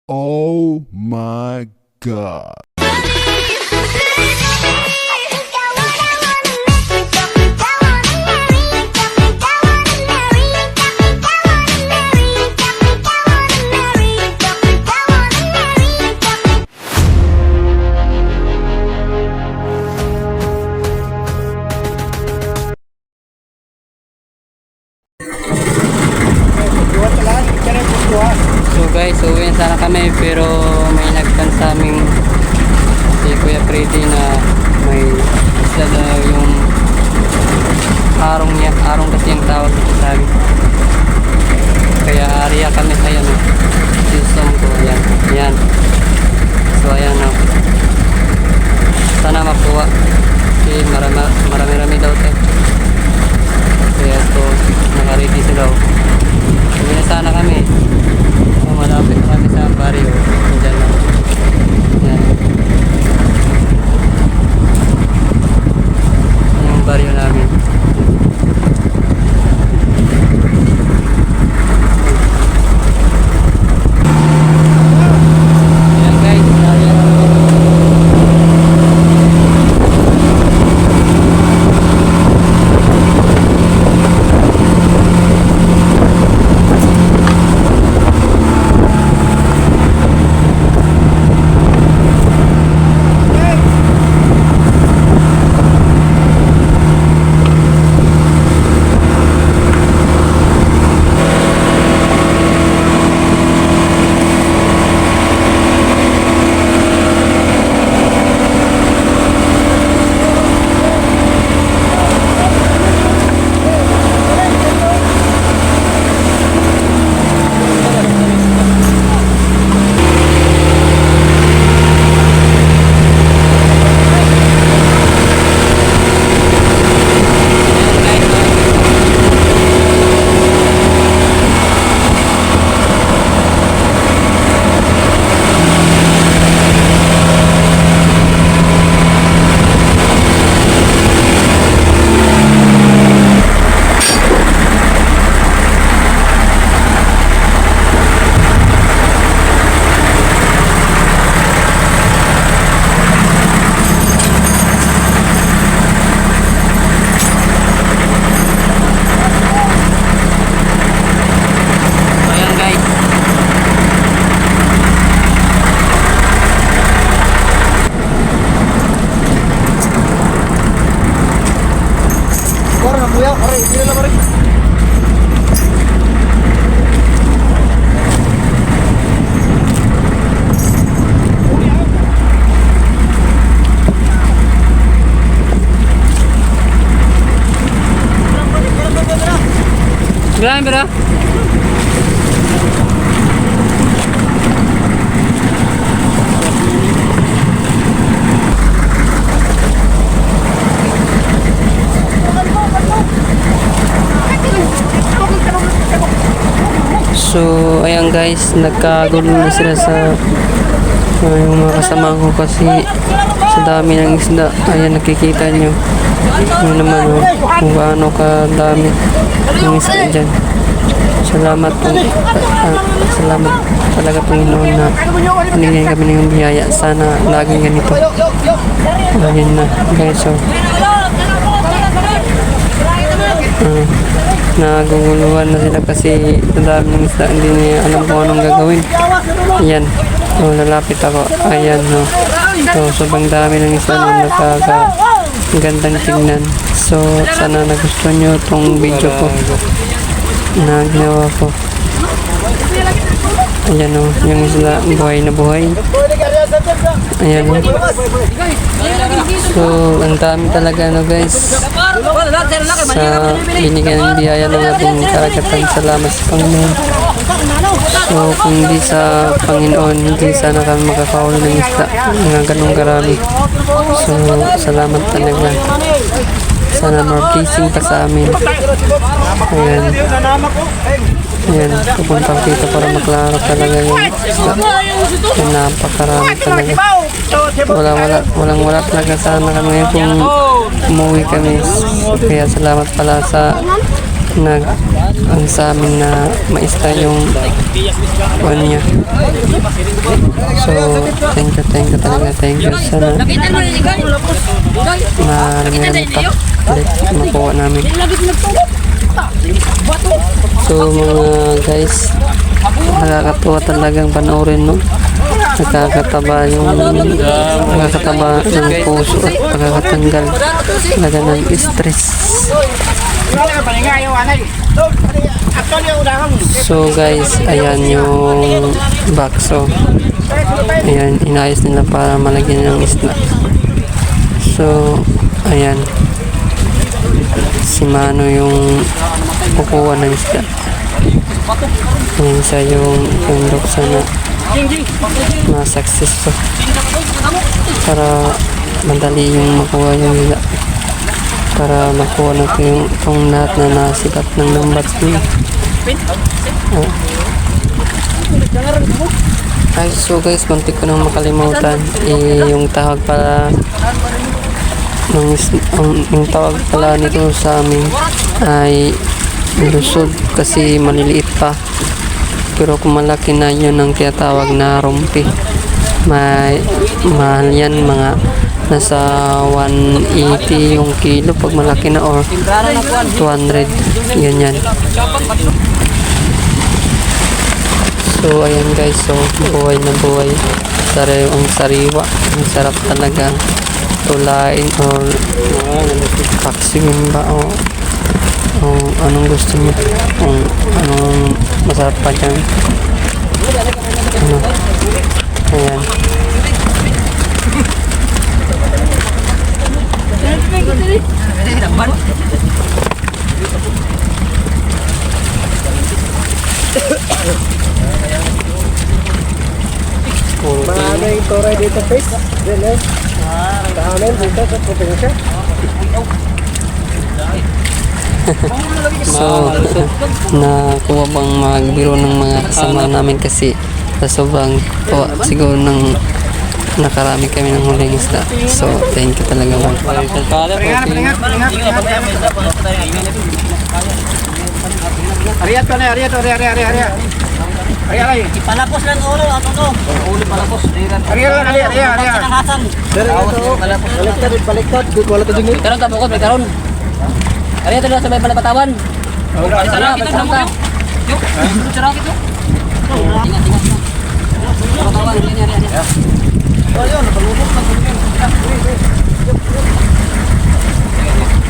Oh my God. So guys, uwi na sana kami pero may nagtan sa aming si Kuya Freddy na may isla daw yung arong niya. Arong kasi yung tawag sa amin. Kaya area kami sa yan. Sinsom ko. Ayan. Ayan. So ayan na. Sana makuha. Kasi marami-rami daw ito. Kaya ito nakaready sila. Uwi na sana kami. So, malapit kami sa barrio. Diyan lang. Yan. Yung barrio namin. Yan guys. Grabe bro. So ayan guys, nagkagulo na sila sa yung mga kasama ko kasi sa dami ng isda. Ayan, nakikita nyo yun naman kung gaano kadami yung isda dyan. Salamat po, salamat talaga Panginoon na binigyan kami ng biyaya. Sana laging ganito. Ayan na guys, so naguguluhan na sila kasi sa dami ng isda, hindi niya alam kung anong gagawin. Ayan, so lalapit ako. Ayan, no. So sobrang dami ng isda na nakakagandang tingnan. So sana nagustuhan nyo itong video ko na ginawa ko. Ayan o, yung isla buhay na buhay. Ayan o. So ang dami talaga no guys sa binigyan ng biyaya ng ating karagatan. Salamat sa Panginoon. So kung hindi sa Panginoon, hindi sana kami makakahuli ng isla nga ganun karami. So salamat talaga. Sana more blessing pa sa amin. Ayan. Ayan, pupunta ko dito para maklaro talaga yung isla. Ayan, napakarami talaga. Walang talaga sana kami kung umuwi kami. Kaya salamat pala sa ang sa amin na maista yung niya. Thank you talaga. Thank you. Sana marami pa ulit makuha namin. So mga guys, nakakatuwa talagang panoorin, no? Nakakataba ng puso at nakakatanggal talaga ng stress. So guys, ayan yung bakso. Ayan, inayos nila para malagyan ng isla. So, ayan. Si Mano yung kukuha ng isda. Ayan siya yung luksa na ma-success to. Para madali yung makuha yung isda. Para makuha natin itong lahat na nasikat ng numbers niya. Ay, so guys, muntik ko nang makalimutan. Yung tawag pala yung tawag pala nito sa amin ay lusod kasi maliliit pa. Pero kung malaki na, yun ang tinatawag na rumpi. Mahal yan, mga nasa 180 yung kilo pag malaki na, or 200, yan. So ayan guys, so buhay na buhay. Ang sariwa, ang sarap talaga. Tulain or paksimin ba, o anong gusto niyo, kung anong masarap pa dyan. Ayan. Maraming toray dito, face. Diyan, daanan dito sa probinsya. So, nakuha bang magbiro ng mga kasama namin kasi sa sobrang tuwa siguro nang nakarami kami ng huling isda. So, thank you talaga ba. Ariat ka na, ariat. Ariat. Palapos lang ulo, ato to. Ulo palapos. Ariat. Baliktad. Wala to dingin. Karon ta bukod, karon. Ari ito sa may palapatawan. Sana kita nangka. Yo. Cara gitu. Tinggal. Palapatawan ini. Oh, yo, napalubog lang kunin.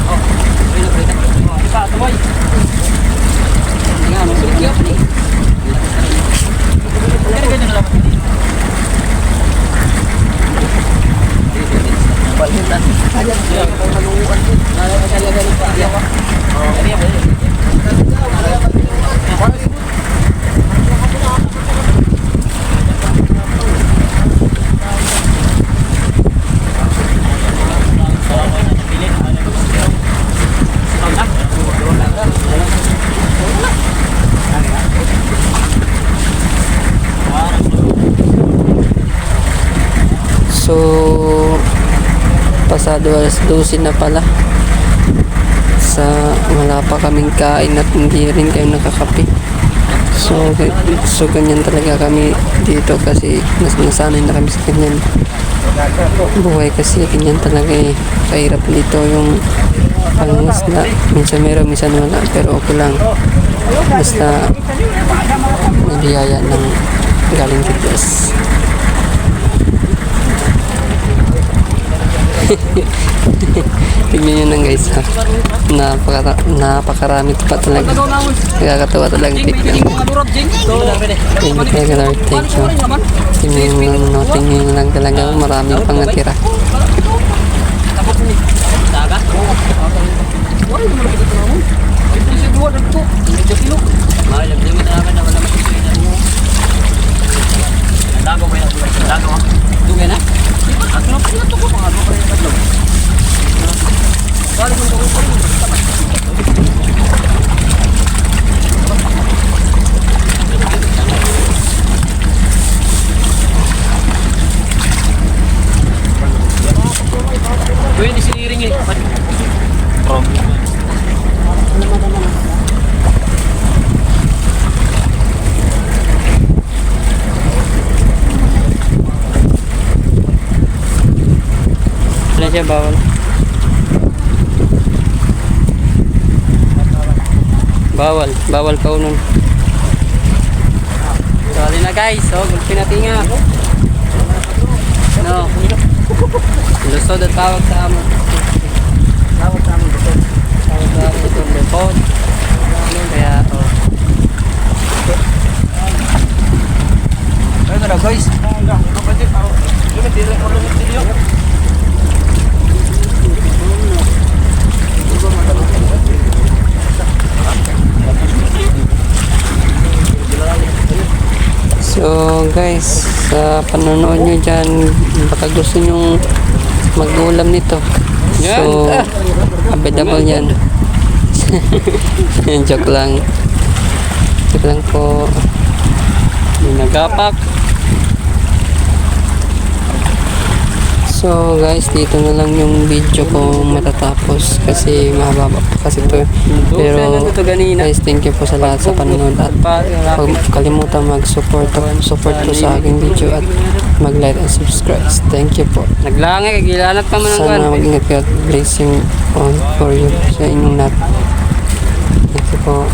Oh, ini berita. Isa, tuloy. Tingnan, sulit yun ni. Balitan. So, pasado alas 12 na pala. Wala pa kaming kain at hindi rin kayo nakakape. So ganyan talaga kami dito kasi nasanay na kami sa ganyan buhay kasi ganyan talaga eh. Kahirap dito yung pangisda. Minsan meron, minsan wala, pero okay lang. Basta may biyaya ng galing kay Diyos. Tignan nyo lang guys, ha. Napakarami pa talaga. Nakakatawa talaga tignan. Thank you talaga, Lord. Thank you. Tignan nyo lang talaga. Maraming pang natira. Pwede siniring eh. siya, bawal. Bawal kaunon. Sali na guys, so gulpi natin nga. No. Lusod at tawag sa amon. Tawag sa amon itong lupod. Kaya, oh. Ano na guys? So guys, sa panonood nyo dyan, baka gusto nyo mag-ulam nito. So, available yan. Joke lang. Joke lang po. May nagapak. So guys, dito na lang yung video ko matatapos kasi mahaba pa kasi ito. Pero guys, thank you po sa lahat sa panonood at huwag kalimutan mag-support po sa aking video at mag-like and subscribe. Thank you po. Naglangay, kagilanat ka man ang Sana mag-ingat kayo at blessing on for you sa inyong lahat. Thank you po.